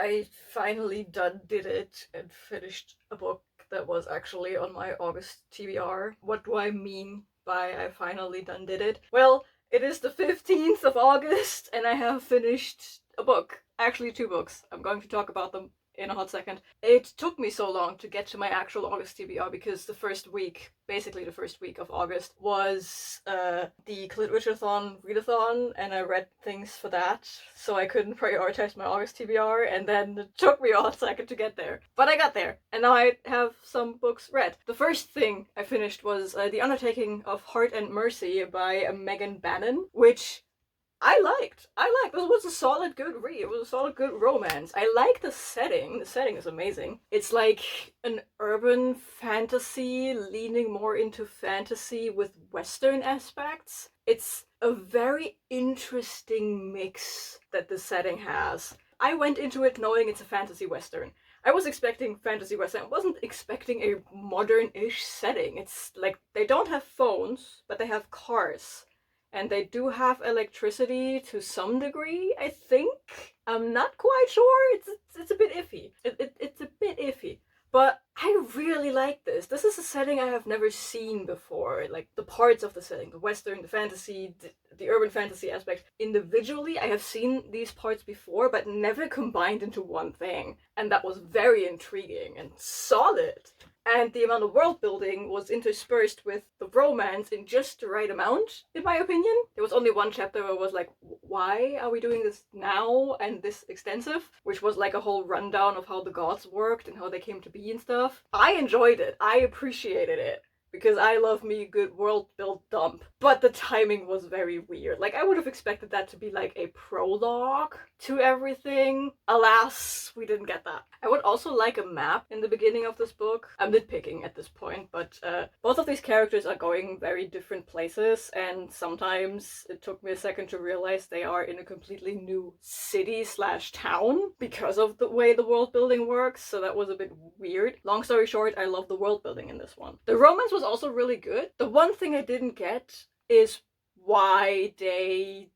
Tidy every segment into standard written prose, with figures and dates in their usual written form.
I finally did it and finished a book that was actually on my August TBR. What do I mean by I finally did it? Well, it is the 15th of August and I have finished a book. Actually, two books. I'm going to talk about them in a hot second. It took me so long to get to my actual August TBR because the first week, basically the first week of August, was the Clitwitchathon readathon, and I read things for that, so I couldn't prioritize my August TBR, and then it took me a hot second to get there. But I got there, and now I have some books read. The first thing I finished was The Undertaking of Heart and Mercy by Bannen, which I liked. This was a solid, good read. It was a solid, good romance. I like the setting. The setting is amazing. It's like an urban fantasy, leaning more into fantasy with Western aspects. It's a very interesting mix that the setting has. I went into it knowing it's a fantasy Western. I was expecting fantasy Western. I wasn't expecting a modern-ish setting. It's like they don't have phones, but they have cars. And they do have electricity to some degree, I think. I'm not quite sure. It's a bit iffy. It's a bit iffy. But I really like this. This is a setting I have never seen before. Like the parts of the setting, the Western, the fantasy, the urban fantasy aspect. Individually, I have seen these parts before, but never combined into one thing. And that was very intriguing and solid. And the amount of world building was interspersed with the romance in just the right amount, in my opinion. There was only one chapter where I was like, why are we doing this now and this extensive? Which was like a whole rundown of how the gods worked and how they came to be and stuff. I enjoyed it. I appreciated it. Because I love me a good world build dump. But the timing was very weird. Like, I would have expected that to be like a prologue to everything. Alas, we didn't get that. I would also like a map in the beginning of this book. I'm nitpicking at this point, but both of these characters are going very different places, and sometimes it took me a second to realize they are in a completely new city slash town because of the way the world building works, so that was a bit weird. Long story short, I love the world building in this one. The romance was also really good. The one thing I didn't get is why the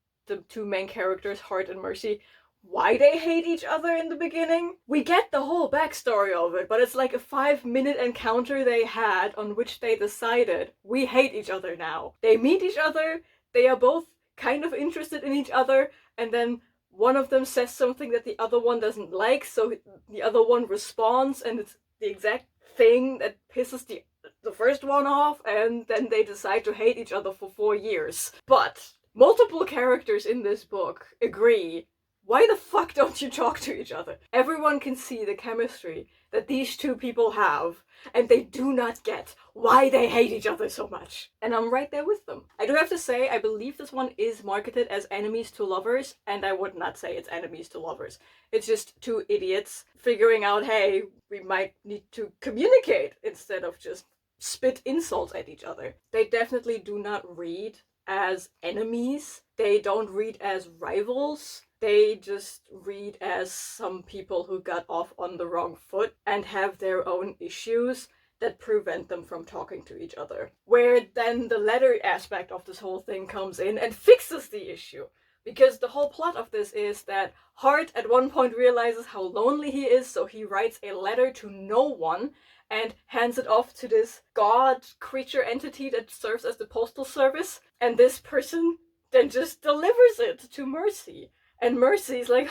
two main characters, Heart and Mercy, why they hate each other in the beginning. We get the whole backstory of it, but it's like a 5-minute encounter they had on which they decided, we hate each other now. They meet each other, they are both kind of interested in each other, and then one of them says something that the other one doesn't like, so the other one responds, and it's the exact thing that pisses the first one off, and then they decide to hate each other for 4 years. But multiple characters in this book agree, why the fuck don't you talk to each other? Everyone can see the chemistry that these two people have, and they do not get why they hate each other so much. And I'm right there with them. I do have to say, I believe this one is marketed as enemies to lovers, and I would not say it's enemies to lovers. It's just two idiots figuring out, hey, we might need to communicate instead of just spit insults at each other. They definitely do not read as enemies. They don't read as rivals. They just read as some people who got off on the wrong foot and have their own issues that prevent them from talking to each other. Where then the letter aspect of this whole thing comes in and fixes the issue. Because the whole plot of this is that Hart at one point realizes how lonely he is, so he writes a letter to no one and hands it off to this god creature entity that serves as the postal service. And this person then just delivers it to Mercy. And Mercy's like,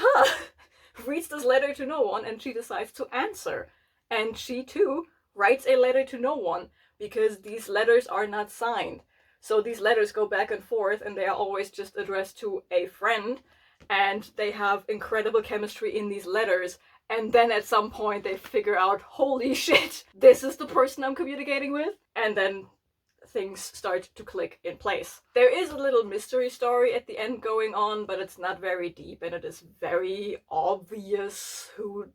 reads this letter to no one, and she decides to answer. And she too writes a letter to no one, because these letters are not signed. So these letters go back and forth, and they are always just addressed to a friend, and they have incredible chemistry in these letters. And then at some point they figure out, holy shit, this is the person I'm communicating with. And then things start to click in place. There is a little mystery story at the end going on, but it's not very deep, and it is very obvious who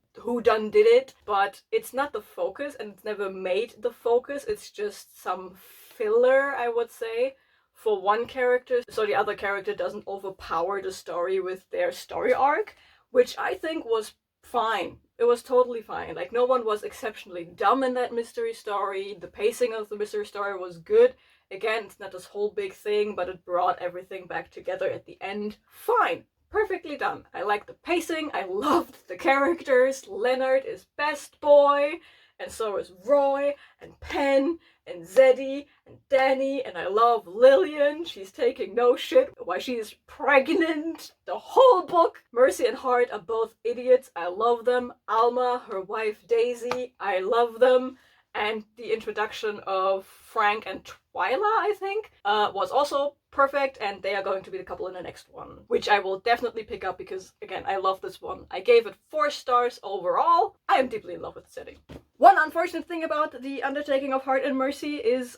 done did it, but it's not the focus, and it's never made the focus. It's just some filler, I would say, for one character, so the other character doesn't overpower the story with their story arc, which I think was fine. It was totally fine. Like, no one was exceptionally dumb in that mystery story. The pacing of the mystery story was good. Again, it's not this whole big thing, but it brought everything back together at the end. Fine. perfectly done. I like the pacing, I loved the characters. Leonard is best boy, and so is Roy, and Penn, and Zeddy, and Danny, and I love Lillian. She's taking no shit while she is pregnant. The whole book. Mercy and Hart are both idiots. I love them. Alma, her wife Daisy, I love them. And the introduction of Frank and Twyla, I think, was also perfect, and they are going to be the couple in the next one, which I will definitely pick up because, again, I love this one. I gave it 4 stars overall. I am deeply in love with the setting. One unfortunate thing about the Undertaking of Heart and Mercy is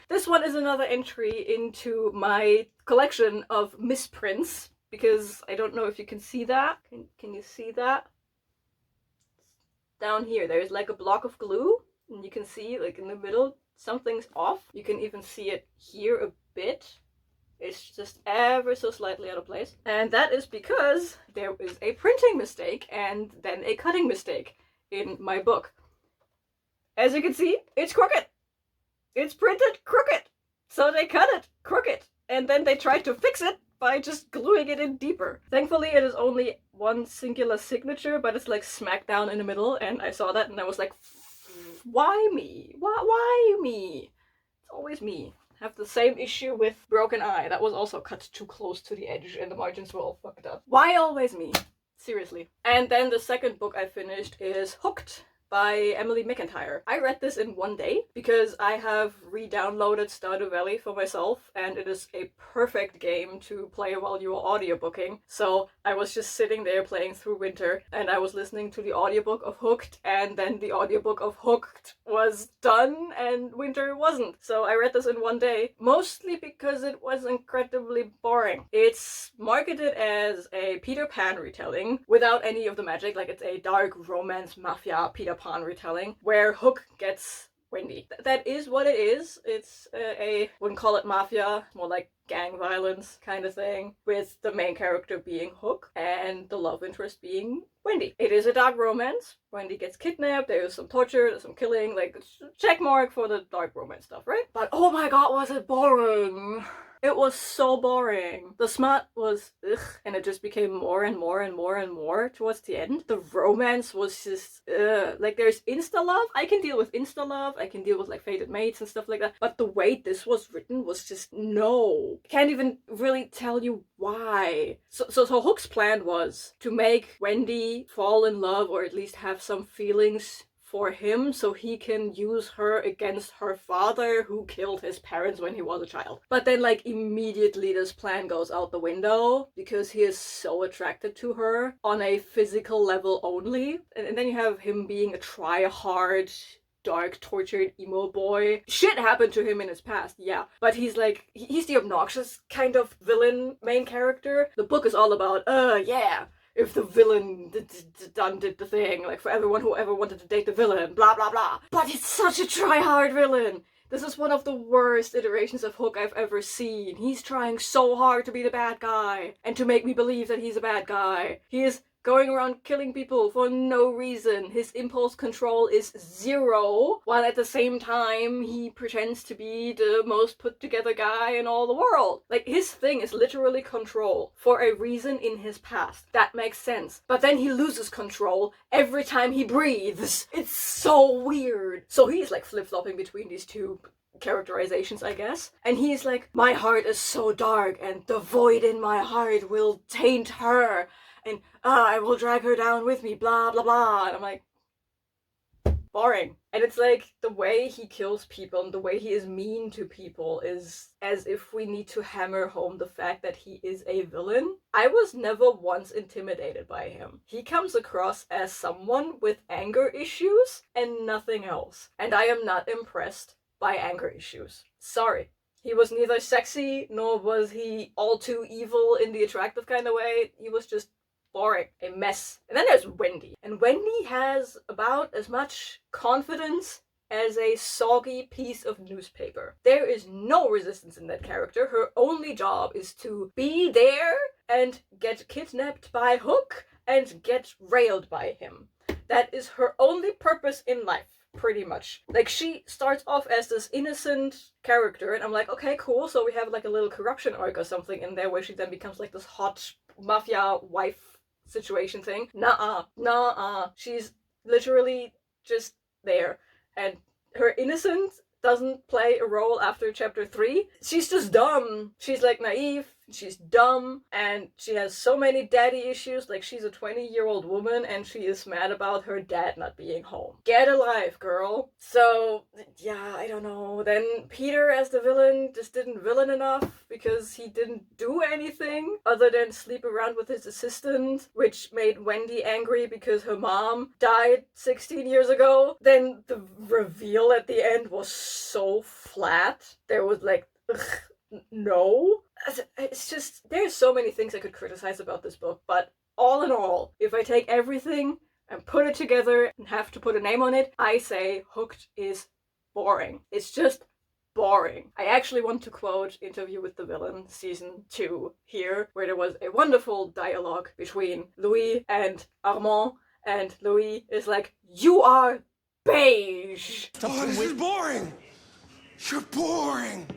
this one is another entry into my collection of misprints, because I don't know if you can see that. Can you see that? Down here, there's like a block of glue, and you can see, like, in the middle, something's off. You can even see it here a bit. It's just ever so slightly out of place. And that is because there is a printing mistake and then a cutting mistake in my book. As you can see, it's crooked. It's printed crooked. So they cut it crooked. And then they tried to fix it by just gluing it in deeper. Thankfully, it is only one singular signature, but it's like smack down in the middle. And I saw that and I was like, why me? Why me? It's always me. Have the same issue with Broken Eye. That was also cut too close to the edge and the margins were all fucked up. Why always me? Seriously. And then the second book I finished is Hooked by Emily McIntire. I read this in one day because I have re-downloaded Stardew Valley for myself, and it is a perfect game to play while you are audiobooking. So I was just sitting there playing through winter, and I was listening to the audiobook of Hooked, and then the audiobook of Hooked was done and winter wasn't. So I read this in one day, mostly because it was incredibly boring. It's marketed as a Peter Pan retelling without any of the magic, like it's a dark romance mafia Peter Pan retelling where Hook gets Wendy. That is what it is. It's wouldn't call it mafia, more like gang violence kind of thing, with the main character being Hook and the love interest being Wendy. It is a dark romance. Wendy gets kidnapped, there's some torture, there's some killing, like, check mark for the dark romance stuff, right? But oh my god, was it boring! It was so boring. The smut was ugh, and it just became more and more and more and more towards the end. The romance was just like, there's insta-love. I can deal with insta-love. I can deal with like fated mates and stuff like that. But the way this was written was just no. Can't even really tell you why. So Hook's plan was to make Wendy fall in love, or at least have some feelings for him, so he can use her against her father, who killed his parents when he was a child. But then, like, immediately this plan goes out the window because he is so attracted to her on a physical level only. And then you have him being a try-hard, dark, tortured emo boy. Shit happened to him in his past, yeah. But he's like, he's the obnoxious kind of villain main character. The book is all about, yeah, if the villain did the thing, like, for everyone who ever wanted to date the villain, blah blah blah. But he's such a try-hard villain. This is one of the worst iterations of Hook I've ever seen. He's trying so hard to be the bad guy, and to make me believe that he's a bad guy. He is going around killing people for no reason. His impulse control is 0, while at the same time he pretends to be the most put together guy in all the world. Like, his thing is literally control for a reason in his past. That makes sense. But then he loses control every time he breathes. It's so weird. So he's like flip-flopping between these two characterizations, I guess. And he's like, my heart is so dark and the void in my heart will taint her. And I will drag her down with me, blah blah blah. And I'm like, boring. And it's like, the way he kills people and the way he is mean to people is as if we need to hammer home the fact that he is a villain. I was never once intimidated by him. He comes across as someone with anger issues and nothing else. And I am not impressed by anger issues. Sorry. He was neither sexy, nor was he all too evil in the attractive kind of way. He was just boring. A mess. And then there's Wendy. And Wendy has about as much confidence as a soggy piece of newspaper. There is no resistance in that character. Her only job is to be there and get kidnapped by Hook and get railed by him. That is her only purpose in life. pretty much. Like, she starts off as this innocent character, and I'm like, okay, cool, so we have like a little corruption arc or something in there where she then becomes like this hot mafia wife situation thing. Nuh-uh. She's literally just there. And her innocence doesn't play a role after chapter 3. She's just dumb. She's like naive, she's dumb, and she has so many daddy issues. Like, she's a 20-year-old woman and she is mad about her dad not being home. Get a life, girl. So, yeah, I don't know. Then Peter as the villain just didn't villain enough because he didn't do anything other than sleep around with his assistant, which made Wendy angry because her mom died 16 years ago. Then the reveal at the end was so flat. There was like, ugh, no. It's just, there's so many things I could criticize about this book, but all in all, if I take everything and put it together and have to put a name on it, I say Hooked is boring. It's just boring. I actually want to quote Interview with the Villain season 2 here, where there was a wonderful dialogue between Louis and Armand, and Louis is like, "You are beige." Oh, this is boring. You're boring.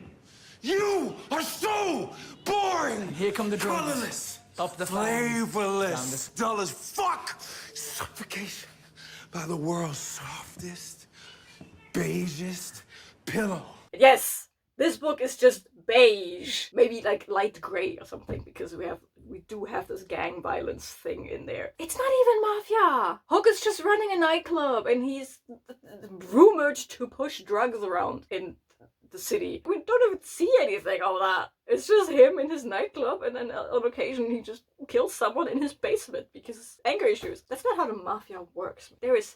You are so boring. And here come the drums. Colorless. Up the flavorless. Dull as fuck. Suffocation by the world's softest, beigest pillow. Yes, this book is just beige. Maybe like light gray or something, because we do have this gang violence thing in there. It's not even mafia. Hook is just running a nightclub and he's rumored to push drugs around in the city. We don't even see anything of that. It's just him in his nightclub, and then on occasion he just kills someone in his basement because anger issues. That's not how the mafia works. There is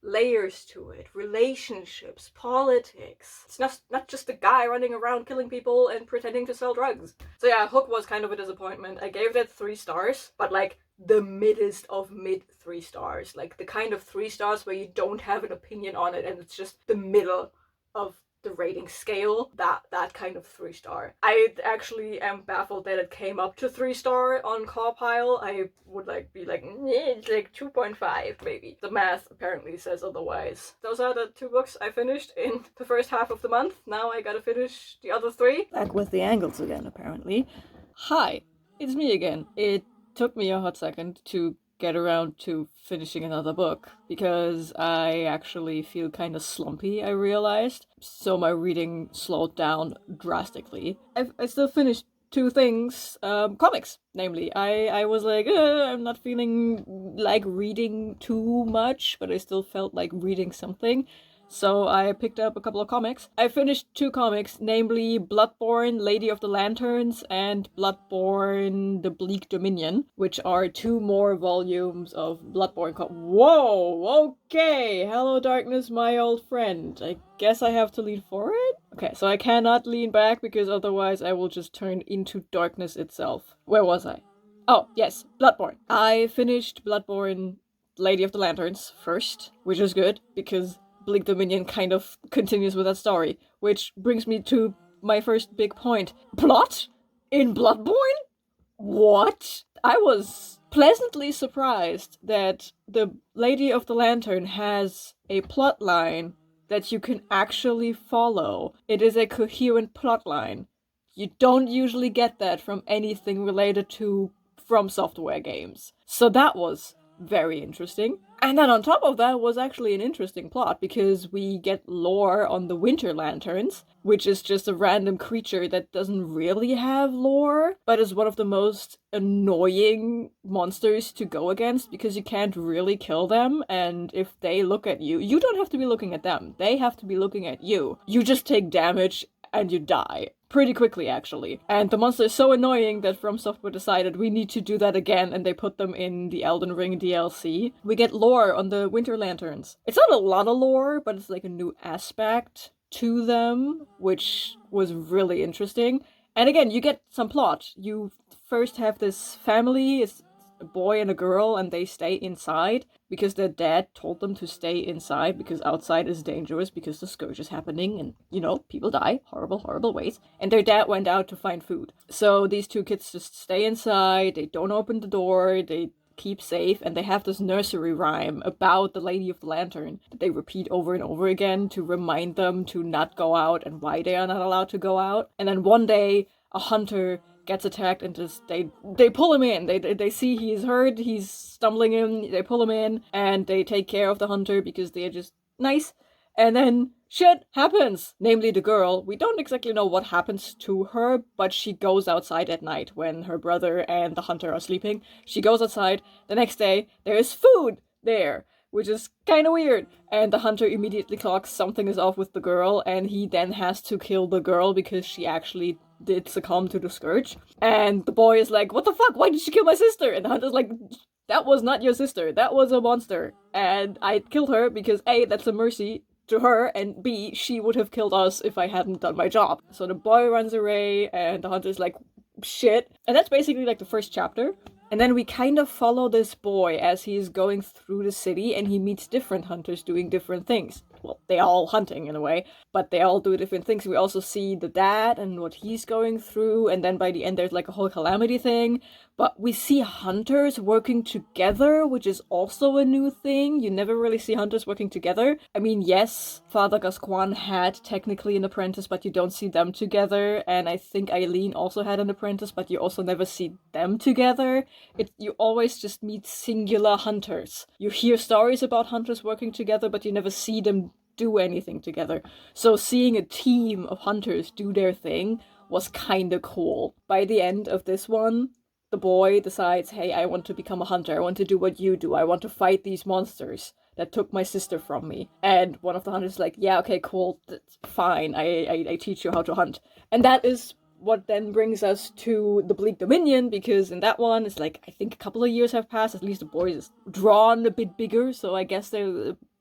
layers to it, relationships, politics. It's not just a guy running around killing people and pretending to sell drugs. So yeah, Hook was kind of a disappointment. I gave that 3 stars, but like the middest of mid 3 stars. Like the kind of 3 stars where you don't have an opinion on it and it's just the middle of the rating scale, that kind of 3 star. I actually am baffled that it came up to 3 star on Cawpile. I would be like, it's like 2.5 maybe. The math apparently says otherwise. Those are the 2 books I finished in the first half of the month. Now I gotta finish the other 3. Back with the angles again, apparently. Hi, it's me again. It took me a hot second to get around to finishing another book because I actually feel kind of slumpy, I realized. So my reading slowed down drastically. I still finished 2 things, comics, namely. I was like, I'm not feeling like reading too much, but I still felt like reading something. So I picked up a couple of comics. I finished 2 comics, namely Bloodborne, Lady of the Lanterns, and Bloodborne, The Bleak Dominion, which are 2 more volumes of Bloodborne. Whoa, okay, hello darkness, my old friend. I guess I have to lean forward? Okay, so I cannot lean back because otherwise I will just turn into darkness itself. Where was I? Oh, yes, Bloodborne. I finished Bloodborne, Lady of the Lanterns first, which is good because Bleak Dominion kind of continues with that story, which brings me to my first big point. Plot? In Bloodborne? What? I was pleasantly surprised that the Lady of the Lantern has a plot line that you can actually follow. It is a coherent plot line. You don't usually get that from anything related to From Software games. So that was very interesting. And then on top of that was actually an interesting plot because we get lore on the Winter Lanterns, which is just a random creature that doesn't really have lore, but is one of the most annoying monsters to go against because you can't really kill them, and if they look at you, you don't have to be looking at them, they have to be looking at you. You just take damage and you die. Pretty quickly, actually. And the monster is so annoying that From Software decided we need to do that again, and they put them in the Elden Ring DLC. We get lore on the Winter Lanterns. It's not a lot of lore, but it's like a new aspect to them, which was really interesting. And again, you get some plot. You first have this family, it's a boy and a girl, and they stay inside because their dad told them to stay inside because outside is dangerous because the scourge is happening and, people die horrible ways. And their dad went out to find food. So these 2 kids just stay inside, they don't open the door, they keep safe, and they have this nursery rhyme about the Lady of the Lantern that they repeat over and over again to remind them to not go out and why they are not allowed to go out. And then one day, a hunter gets attacked and just they pull him in. They see he's hurt, he's stumbling in, they pull him in, and they take care of the hunter because they're just nice. And then shit happens, namely the girl. We don't exactly know what happens to her, but she goes outside at night when her brother and the hunter are sleeping. She goes outside. The next day, there is food there, which is kind of weird. And the hunter immediately clocks something is off with the girl, and he then has to kill the girl because she actually did succumb to the scourge. And the boy is like, what the fuck? Why did she kill my sister? And the hunter's like, that was not your sister. That was a monster. And I killed her because A, that's a mercy to her, and B, she would have killed us if I hadn't done my job. So the boy runs away, and the hunter's like, shit. And that's basically like the first chapter. And then we kind of follow this boy as he's going through the city, and he meets different hunters doing different things. Well, they're all hunting in a way, but they all do different things. We also see the dad and what he's going through, and then by the end there's like a whole calamity thing. But we see hunters working together, which is also a new thing. You never really see hunters working together. I mean, yes, Father Gascoigne had technically an apprentice, but you don't see them together. And I think Eileen also had an apprentice, but you also never see them together. You always just meet singular hunters. You hear stories about hunters working together, but you never see them do anything together. So seeing a team of hunters do their thing was kinda cool. By the end of this one, the boy decides, hey, I want to become a hunter. I want to do what you do. I want to fight these monsters that took my sister from me. And one of the hunters is like, yeah, okay, cool, that's fine. I teach you how to hunt. And that is what then brings us to the Bleak Dominion, because in that one, it's like, I think a couple of years have passed. At least the boy is drawn a bit bigger, so I guess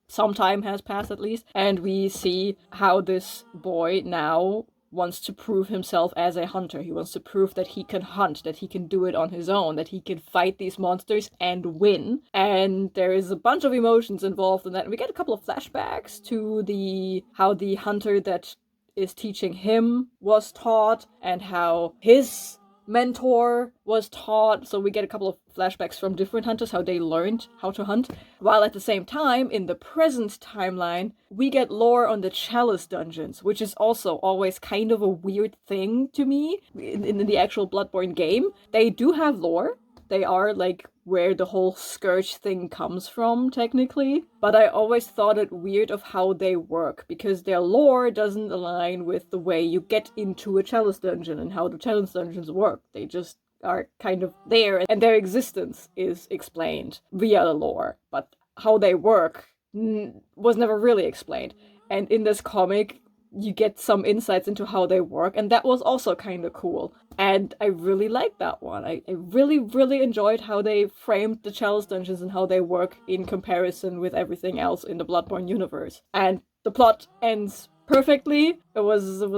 some time has passed at least. And we see how this boy now wants to prove himself as a hunter. He wants to prove that he can hunt, that he can do it on his own, that he can fight these monsters and win. And there is a bunch of emotions involved in that. And we get a couple of flashbacks to how the hunter that is teaching him was taught, and how his mentor was taught. So we get a couple of flashbacks from different hunters, how they learned how to hunt. While at the same time, in the present timeline, we get lore on the Chalice dungeons, which is also always kind of a weird thing to me in the actual Bloodborne game. They do have lore. They are like where the whole scourge thing comes from, technically. But I always thought it weird of how they work, because their lore doesn't align with the way you get into a Chalice dungeon and how the Chalice dungeons work. They just are kind of there, and their existence is explained via the lore. But how they work was never really explained. And in this comic, you get some insights into how they work, and that was also kind of cool. And I really liked that one. I really, really enjoyed how they framed the Chalice dungeons and how they work in comparison with everything else in the Bloodborne universe. And the plot ends perfectly. It was a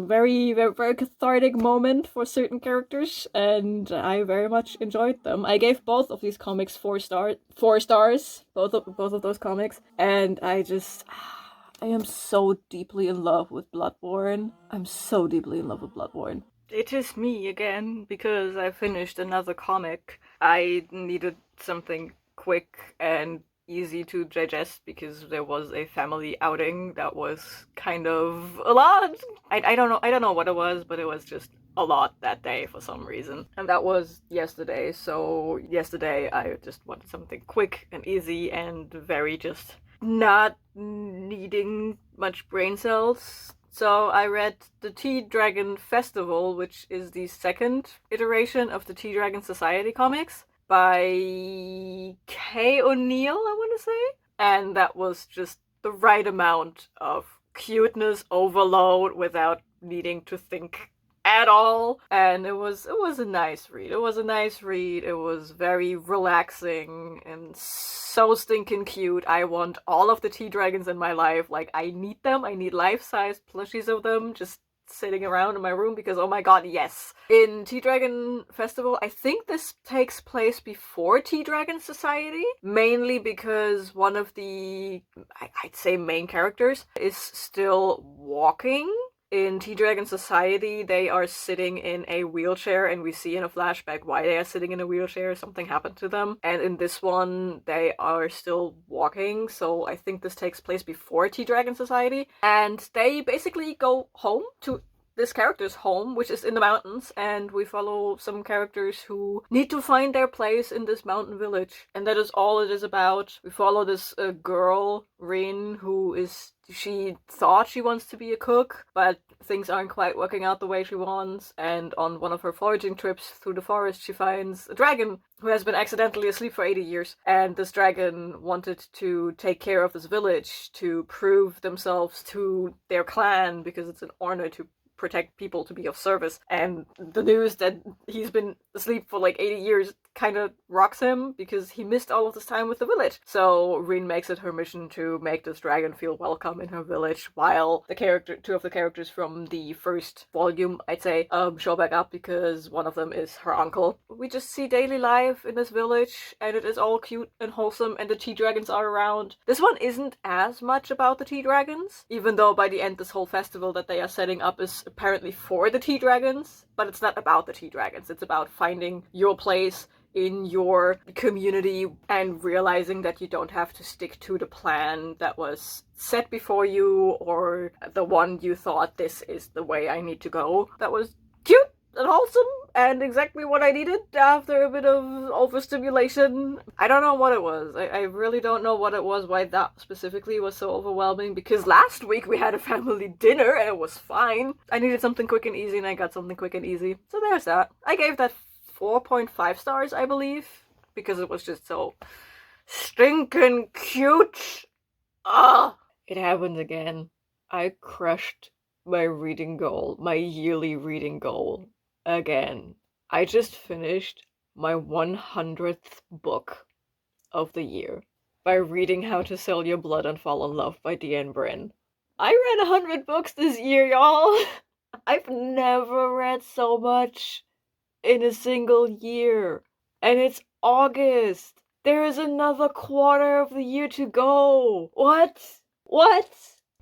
very, very, very cathartic moment for certain characters, and I very much enjoyed them. I gave both of these comics 4 stars, both of those comics, and I am so deeply in love with Bloodborne. I'm so deeply in love with Bloodborne. It is me again, because I finished another comic. I needed something quick and easy to digest because there was a family outing that was kind of a lot. I don't know what it was, but it was just a lot that day for some reason. And that was yesterday, so yesterday I just wanted something quick and easy and very just not needing much brain cells. So I read the Tea Dragon Festival, which is the second iteration of the Tea Dragon Society comics by Kay O'Neill, I want to say. And that was just the right amount of cuteness overload without needing to think at all. And it was a nice read. It was very relaxing and so stinking cute. I want all of the tea dragons in my life. Like, I need them. I need life-size plushies of them just sitting around in my room because, oh my god, yes. In Tea Dragon Festival, I think this takes place before Tea Dragon Society, mainly because one of the, I'd say, main characters is still walking. In T-Dragon Society, they are sitting in a wheelchair, and we see in a flashback why they are sitting in a wheelchair. Something happened to them. And in this one, they are still walking, so I think this takes place before T-Dragon Society. And they basically go home to this character's home, which is in the mountains, and we follow some characters who need to find their place in this mountain village. And that is all it is about. We follow this girl, Bryn, she thought she wants to be a cook, but things aren't quite working out the way she wants, and on one of her foraging trips through the forest, she finds a dragon who has been accidentally asleep for 80 years, and this dragon wanted to take care of this village to prove themselves to their clan, because it's an honor to protect people, to be of service. And the news that he's been asleep for like 80 years kind of rocks him, because he missed all of this time with the village. So Rin makes it her mission to make this dragon feel welcome in her village, while two of the characters from the first volume, I'd say, show back up, because one of them is her uncle. We just see daily life in this village, and it is all cute and wholesome, and the T-Dragons are around. This one isn't as much about the T-Dragons, even though by the end this whole festival that they are setting up is apparently for the T-Dragons, but it's not about the T-Dragons. It's about finding your place in your community and realizing that you don't have to stick to the plan that was set before you, or the one you thought, this is the way I need to go. That was cute and wholesome and exactly what I needed after a bit of overstimulation. I don't know what it was. I really don't know what it was, why that specifically was so overwhelming, because last week we had a family dinner and it was fine. I needed something quick and easy, and I got something quick and easy. So there's that. I gave that 4.5 stars, I believe, because it was just so stinking cute. Ah, it happened again. I crushed my reading goal, my yearly reading goal, again. I just finished my 100th book of the year by reading How to Sell Your Blood and Fall in Love by Bryn. I read 100 books this year, y'all. I've never read so much in a single year. And it's August. There is another quarter of the year to go. What?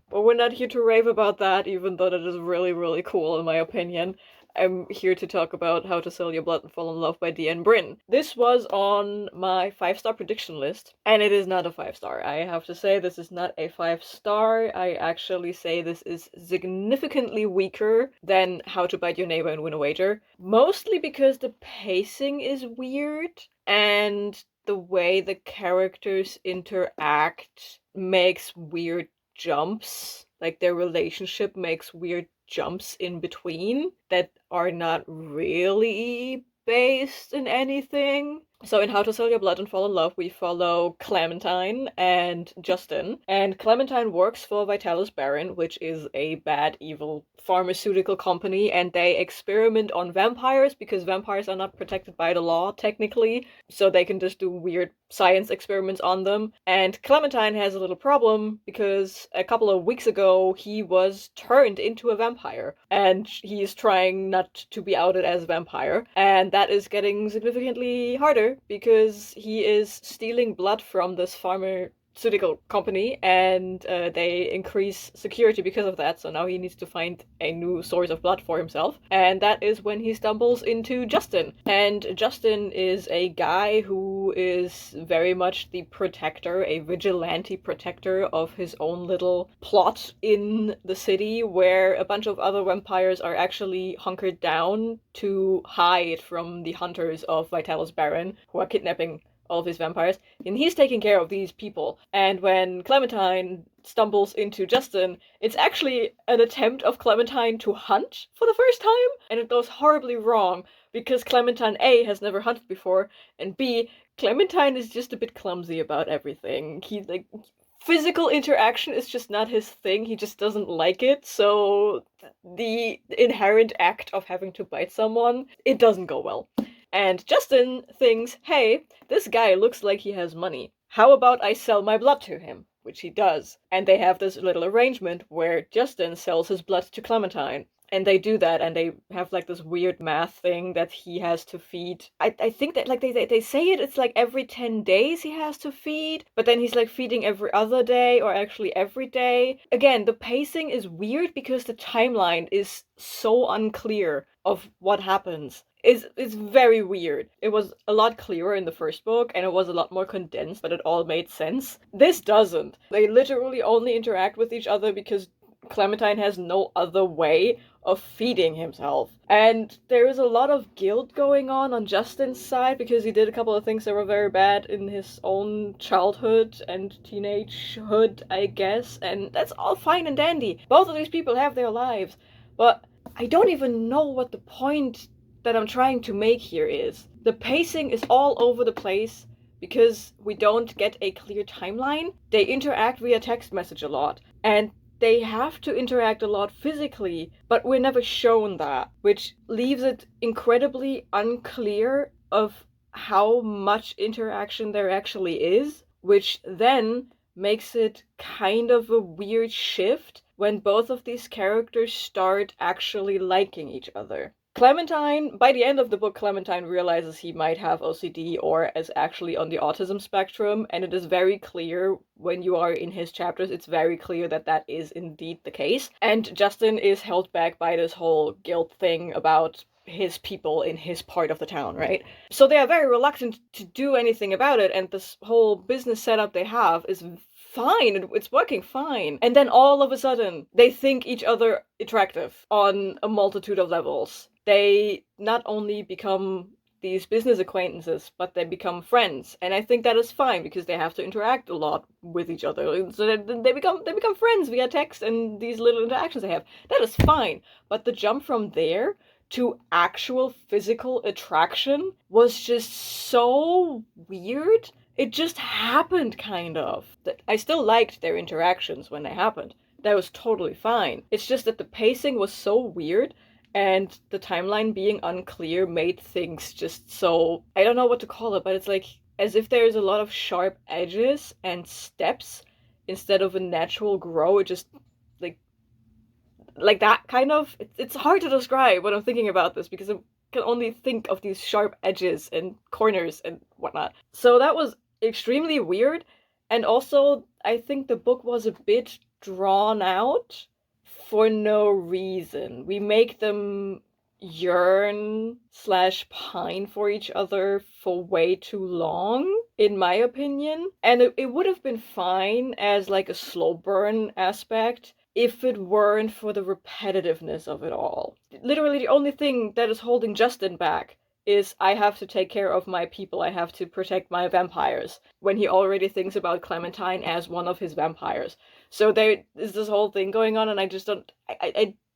But we're not here to rave about that, even though that is really, really cool in my opinion. I'm here to talk about How to Sell Your Blood and Fall in Love by Bryn. This was on my 5-star prediction list, and it is not a 5-star. I have to say this is not a 5-star. I actually say this is significantly weaker than How to Bite Your Neighbor and Win a Wager. Mostly because the pacing is weird, and the way the characters interact makes weird jumps. Like, their relationship makes weird jumps in between that are not really based in anything. So in How to Sell Your Blood and Fall in Love, we follow Clementine and Justin. And Clementine works for Vitalis Bannen, which is a bad, evil pharmaceutical company, and they experiment on vampires because vampires are not protected by the law, technically. So they can just do weird science experiments on them. And Clementine has a little problem because a couple of weeks ago, he was turned into a vampire. And he's trying not to be outed as a vampire. And that is getting significantly harder because he is stealing blood from this pharmaceutical company, and they increase security because of that, so now he needs to find a new source of blood for himself. And that is when he stumbles into Justin. And Justin is a guy who is very much the protector, a vigilante protector of his own little plot in the city, where a bunch of other vampires are actually hunkered down to hide from the hunters of Vitalis Bannen, who are kidnapping all of these vampires, and he's taking care of these people. And when Clementine stumbles into Justin, it's actually an attempt of Clementine to hunt for the first time, and it goes horribly wrong, because Clementine A has never hunted before, and B, Clementine is just a bit clumsy about everything. Physical interaction is just not his thing, he just doesn't like it, so the inherent act of having to bite someone, it doesn't go well. And Justin thinks, hey, this guy looks like he has money. How about I sell my blood to him? Which he does. And they have this little arrangement where Justin sells his blood to Clementine. And they do that, and they have like this weird math thing that he has to feed. I think that like they say it's like every 10 days he has to feed, but then he's like feeding every other day, or actually every day. Again, the pacing is weird because the timeline is so unclear of what happens. It's very weird. It was a lot clearer in the first book, and it was a lot more condensed, but it all made sense. This doesn't. They literally only interact with each other because Clementine has no other way of feeding himself. And there is a lot of guilt going on Justin's side because he did a couple of things that were very bad in his own childhood and teenagehood, I guess, and that's all fine and dandy. Both of these people have their lives, but I don't even know what the point that I'm trying to make here is. The pacing is all over the place because we don't get a clear timeline. They interact via text message a lot, and they have to interact a lot physically, but we're never shown that, which leaves it incredibly unclear of how much interaction there actually is, which then makes it kind of a weird shift when both of these characters start actually liking each other. Clementine, by the end of the book, Clementine realizes he might have OCD or is actually on the autism spectrum, and it is very clear when you are in his chapters, it's very clear that that is indeed the case. And Justin is held back by this whole guilt thing about his people in his part of the town, right? So they are very reluctant to do anything about it, and this whole business setup they have is fine, it's working fine. And then all of a sudden, they think each other attractive on a multitude of levels. They not only become these business acquaintances, but they become friends. And I think that is fine because they have to interact a lot with each other. So they become friends via text and these little interactions they have. That is fine. But the jump from there to actual physical attraction was just so weird. It just happened, kind of. I still liked their interactions when they happened. That was totally fine. It's just that the pacing was so weird, and the timeline being unclear made things just so... I don't know what to call it, but it's like as if there's a lot of sharp edges and steps instead of a natural grow. It just, like that kind of... It's hard to describe when I'm thinking about this because I can only think of these sharp edges and corners and whatnot. So that was extremely weird, and also I think the book was a bit drawn out for no reason. We make them yearn / pine for each other for way too long, in my opinion, and it would have been fine as like a slow burn aspect if it weren't for the repetitiveness of it all. Literally the only thing that is holding Justin back is I have to take care of my people, I have to protect my vampires, when he already thinks about Clementine as one of his vampires. So there is this whole thing going on, and I just don't...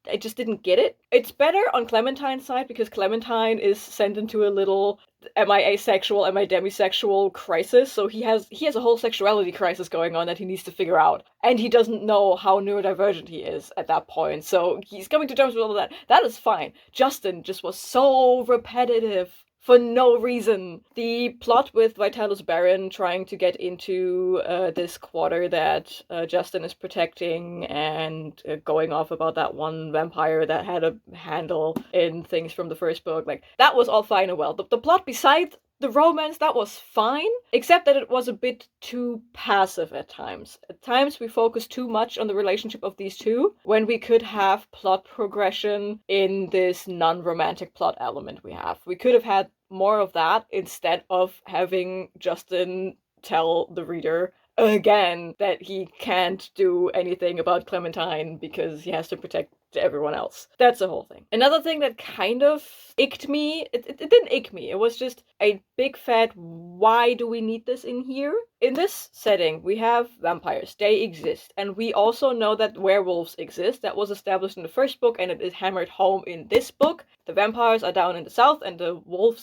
I just didn't get it. It's better on Clementine's side because Clementine is sent into a little am I asexual, am I demisexual crisis, so he has a whole sexuality crisis going on that he needs to figure out. And he doesn't know how neurodivergent he is at that point, so he's coming to terms with all of that. That is fine. Justin just was so repetitive for no reason. The plot with Vitalis Bannen trying to get into this quarter that Justin is protecting and going off about that one vampire that had a handle in things from the first book, like, that was all fine and well. The plot beside the romance, that was fine, except that it was a bit too passive at times. At times we focused too much on the relationship of these two, when we could have plot progression in this non-romantic plot element we have. We could have had more of that instead of having Justin tell the reader again that he can't do anything about Clementine because he has to protect everyone else. That's the whole thing. Another thing that kind of icked me, it didn't ick me, it was just a big fat why do we need this in here? In this setting, we have vampires. They exist. And we also know that werewolves exist. That was established in the first book, and it is hammered home in this book. The vampires are down in the south, and the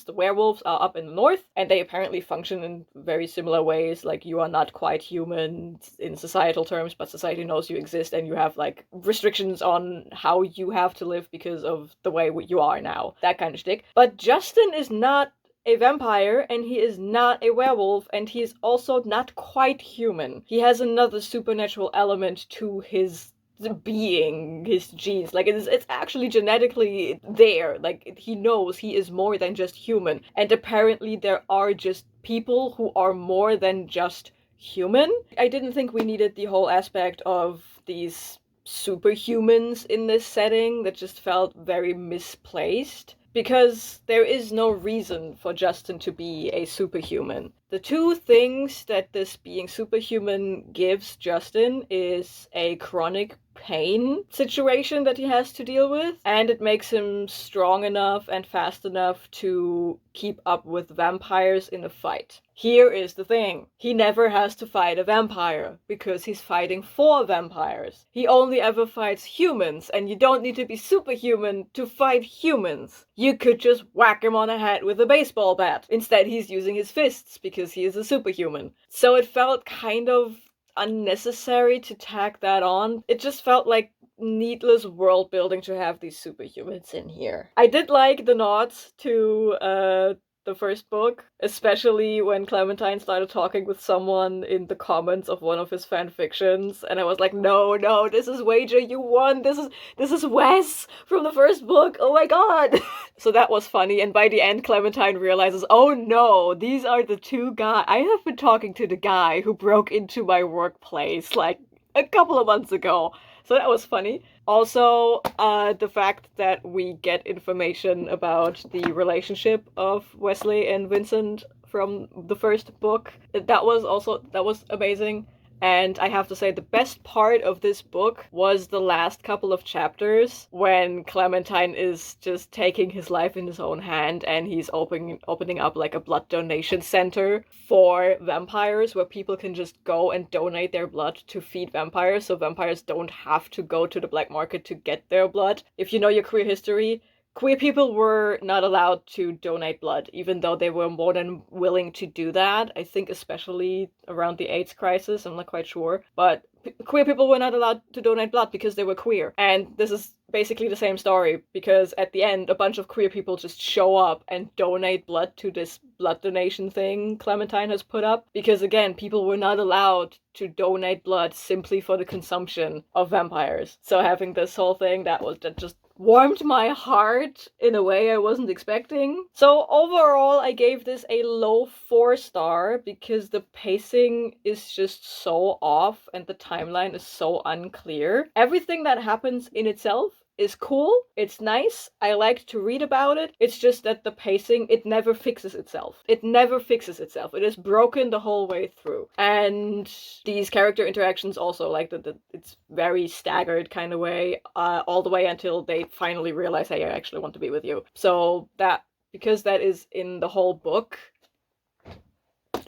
werewolves are up in the north, and they apparently function in very similar ways. Like, you are not quite human in societal terms, but society knows you exist, and you have, like, restrictions on how you have to live because of the way you are now. That kind of shtick. But Justin is not a vampire, and he is not a werewolf, and he is also not quite human. He has another supernatural element to his being, his genes. Like, it's actually genetically there. Like, he knows he is more than just human. And apparently there are just people who are more than just human. I didn't think we needed the whole aspect of these superhumans in this setting. That just felt very misplaced. Because there is no reason for Justin to be a superhuman. The two things that this being superhuman gives Justin is a chronic pain situation that he has to deal with, and it makes him strong enough and fast enough to keep up with vampires in a fight. Here is the thing. He never has to fight a vampire, because he's fighting for vampires. He only ever fights humans, and you don't need to be superhuman to fight humans. You could just whack him on the head with a baseball bat. Instead, he's using his fists, because he is a superhuman. So it felt kind of unnecessary to tack that on. It just felt like needless world building to have these superhumans in here. I did like the nods to the first book, especially when Clementine started talking with someone in the comments of one of his fanfictions, and I was like, no, this is Wager, you won, this is Wes from the first book, oh my god! So that was funny, and by the end Clementine realizes, oh no, these are the two guys. I have been talking to the guy who broke into my workplace like a couple of months ago. So that was funny. Also, the fact that we get information about the relationship of Wesley and Vincent from the first book, that was amazing. And I have to say, the best part of this book was the last couple of chapters when Clementine is just taking his life in his own hand, and he's opening up like a blood donation center for vampires where people can just go and donate their blood to feed vampires, so vampires don't have to go to the black market to get their blood. If you know your queer history, queer people were not allowed to donate blood, even though they were more than willing to do that. I think especially around the AIDS crisis, I'm not quite sure. But queer people were not allowed to donate blood because they were queer. And this is basically the same story, because at the end, a bunch of queer people just show up and donate blood to this blood donation thing Clementine has put up. Because again, people were not allowed to donate blood simply for the consumption of vampires. So having this whole thing, that just warmed my heart in a way I wasn't expecting. So overall, I gave this a low 4-star because the pacing is just so off and the timeline is so unclear. Everything that happens in itself is cool, it's nice, I like to read about it. It's just that the pacing, it never fixes itself. It never fixes itself. It is broken the whole way through. And these character interactions also, like it's very staggered kind of way, all the way until they finally realize, hey, I actually want to be with you. So that, because that is in the whole book,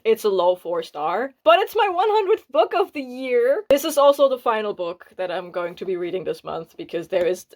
it's a low 4-star, but it's my 100th book of the year. This is also the final book that I'm going to be reading this month, because there is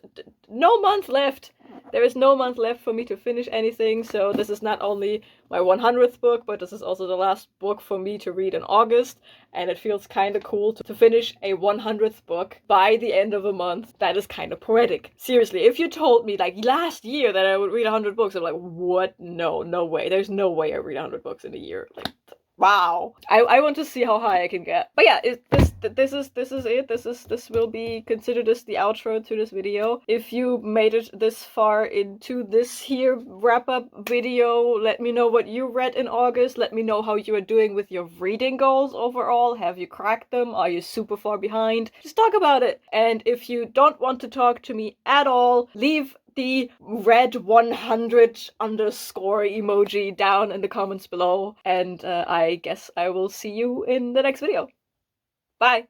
no month left. There is no month left for me to finish anything, so this is not only my 100th book, but this is also the last book for me to read in August, and it feels kind of cool to finish a 100th book by the end of a month. That is kind of poetic. Seriously, if you told me like last year that I would read 100 books, I'm like, what? No way. There's no way I read 100 books in a year. Like, wow. I want to see how high I can get. But yeah, this is it. This will be considered as the outro to this video. If you made it this far into this here wrap-up video, let me know what you read in August. Let me know how you are doing with your reading goals overall. Have you cracked them? Are you super far behind? Just talk about it. And if you don't want to talk to me at all, leave the red 100 underscore emoji down in the comments below, and I guess I will see you in the next video. Bye!